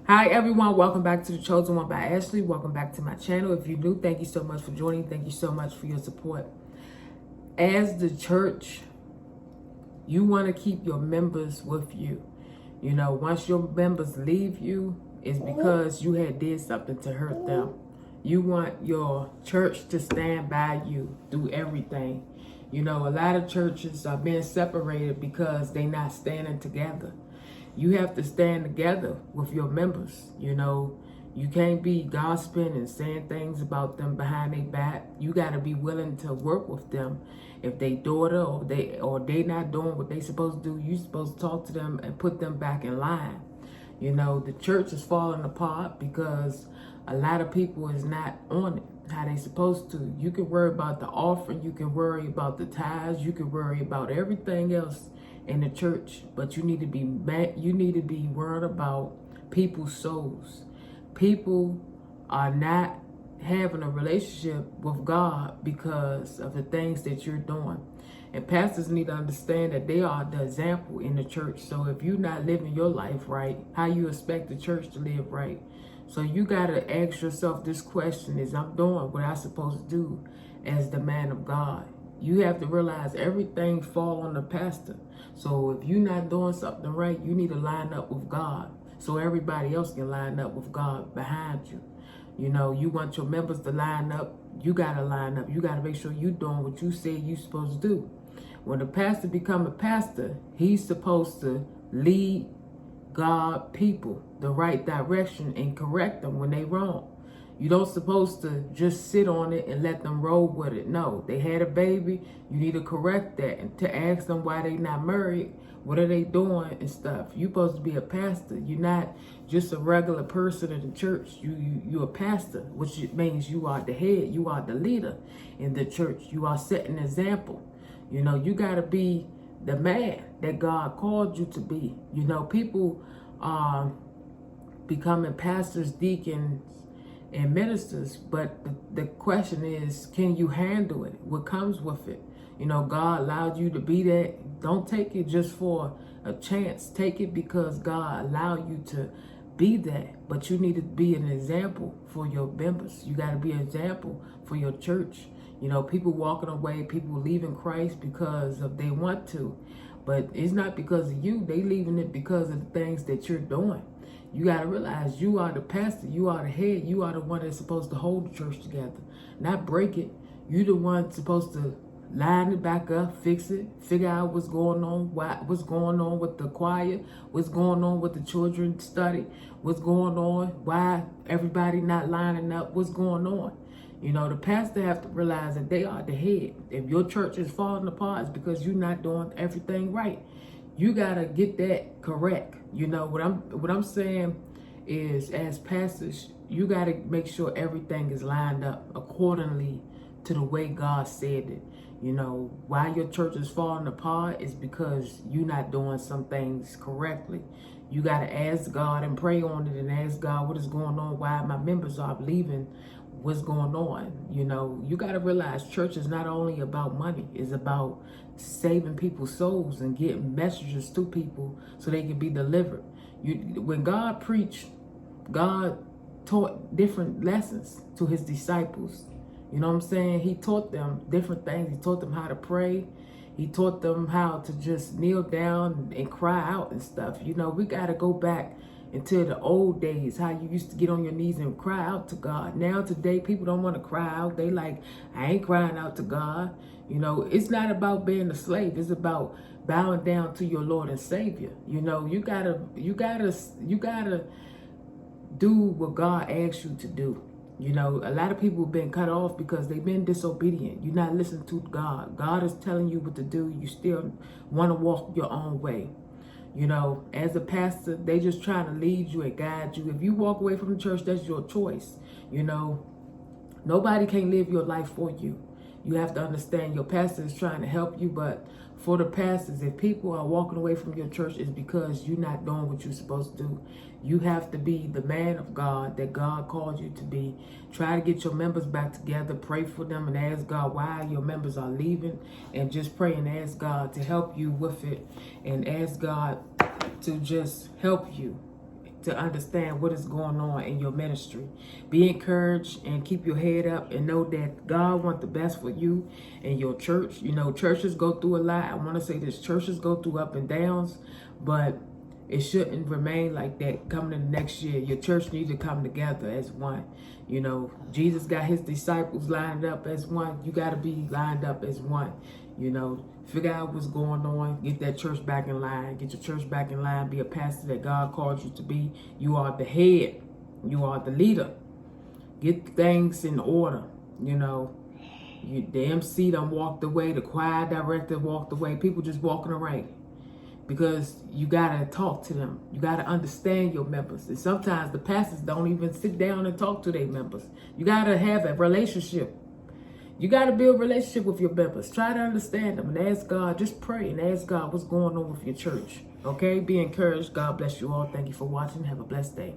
Hi everyone, welcome back to The Chosen One by Ashley. Welcome back to my channel. If you're new, thank you so much for joining. Thank you so much for your support. As the church, you want to keep your members with you. You know, once your members leave you, it's because you had did something to hurt them. You want your church to stand by you through everything. You know, a lot of churches are being separated because they're not standing together. You have to stand together with your members. You know, you can't be gossiping and saying things about them behind their back. You got to be willing to work with them. If they daughter or they not doing what they supposed to do, you supposed to talk to them and put them back in line. You know, the church is falling apart because a lot of people is not on it how they supposed to. You can worry about the offering, you can worry about the tithes, you can worry about everything else in the church, but you need to be worried about people's souls. People are not having a relationship with God because of the things that you're doing. And pastors need to understand that they are the example in the church. So if you're not living your life right, how you expect the church to live right? So you got to ask yourself this question: is I'm doing what I'm supposed to do as the man of God? You have to realize everything fall on the pastor. So if you're not doing something right, you need to line up with God so everybody else can line up with God behind you. You know, you want your members to line up, you got to line up. You got to make sure you're doing what you said you're supposed to do. When the pastor become a pastor, he's supposed to lead God people the right direction and correct them when they wrong. You don't supposed to just sit on it and let them roll with it. No, they had a baby. You need to correct that and to ask them why they not married. What are they doing and stuff? You supposed to be a pastor. You're not just a regular person in the church. You're a pastor, which means you are the head. You are the leader in the church. You are setting an example. You know, you got to be the man that God called you to be. You know, people are becoming pastors, deacons, and ministers, but the question is, can you handle it? What comes with it? You know, God allowed you to be that. Don't take it just for a chance. Take it because God allowed you to be that. But you need to be an example for your members. You got to be an example for your church. You know, people walking away, people leaving Christ because of they want to. But it's not because of you. They leaving it because of the things that you're doing. You got to realize you are the pastor. You are the head. You are the one that's supposed to hold the church together, not break it. You the one supposed to line it back up, fix it, figure out what's going on, what's going on with the choir, what's going on with the children study, what's going on, why everybody not lining up, what's going on. You know, the pastor have to realize that they are the head. If your church is falling apart, it's because you're not doing everything right. You gotta get that correct. You know what I'm saying is, as pastors, you gotta make sure everything is lined up accordingly to the way God said it. You know, why your church is falling apart is because you're not doing some things correctly. You gotta ask God and pray on it and ask God what is going on, why my members are leaving, what's going on. You know, you got to realize church is not only about money. It's about saving people's souls and getting messages to people so they can be delivered. When God preached, God taught different lessons to his disciples. You know what I'm saying? He taught them different things. He taught them how to pray. He taught them how to just kneel down and cry out and stuff. You know, we got to go back into the old days, how you used to get on your knees and cry out to God. Now today, people don't want to cry out. They like, I ain't crying out to God. You know, it's not about being a slave. It's about bowing down to your Lord and Savior. You know, you gotta do what God asks you to do. You know, a lot of people have been cut off because they've been disobedient. You're not listening to God. God is telling you what to do. You still want to walk your own way. You know, as a pastor, they just trying to lead you and guide you. If you walk away from the church, that's your choice. You know, nobody can live your life for you. You have to understand your pastor is trying to help you, but for the pastors, if people are walking away from your church, it's because you're not doing what you're supposed to do. You have to be the man of God that God called you to be. Try to get your members back together. Pray for them and ask God why your members are leaving. And just pray and ask God to help you with it. And ask God to just help you to understand what is going on in your ministry. Be encouraged and keep your head up and know that God wants the best for you and your church. You know, churches go through a lot. I want to say this, churches go through up and downs, but it shouldn't remain like that coming in the next year. Your church needs to come together as one. You know, Jesus got his disciples lined up as one. You got to be lined up as one. You know, figure out what's going on. Get that church back in line. Get your church back in line. Be a pastor that God called you to be. You are the head. You are the leader. Get things in order. You know, the MC done walked away. The choir director walked away. People just walking around. Because you got to talk to them. You got to understand your members. And sometimes the pastors don't even sit down and talk to their members. You got to have a relationship. You got to build a relationship with your members. Try to understand them and ask God. Just pray and ask God what's going on with your church. Okay? Be encouraged. God bless you all. Thank you for watching. Have a blessed day.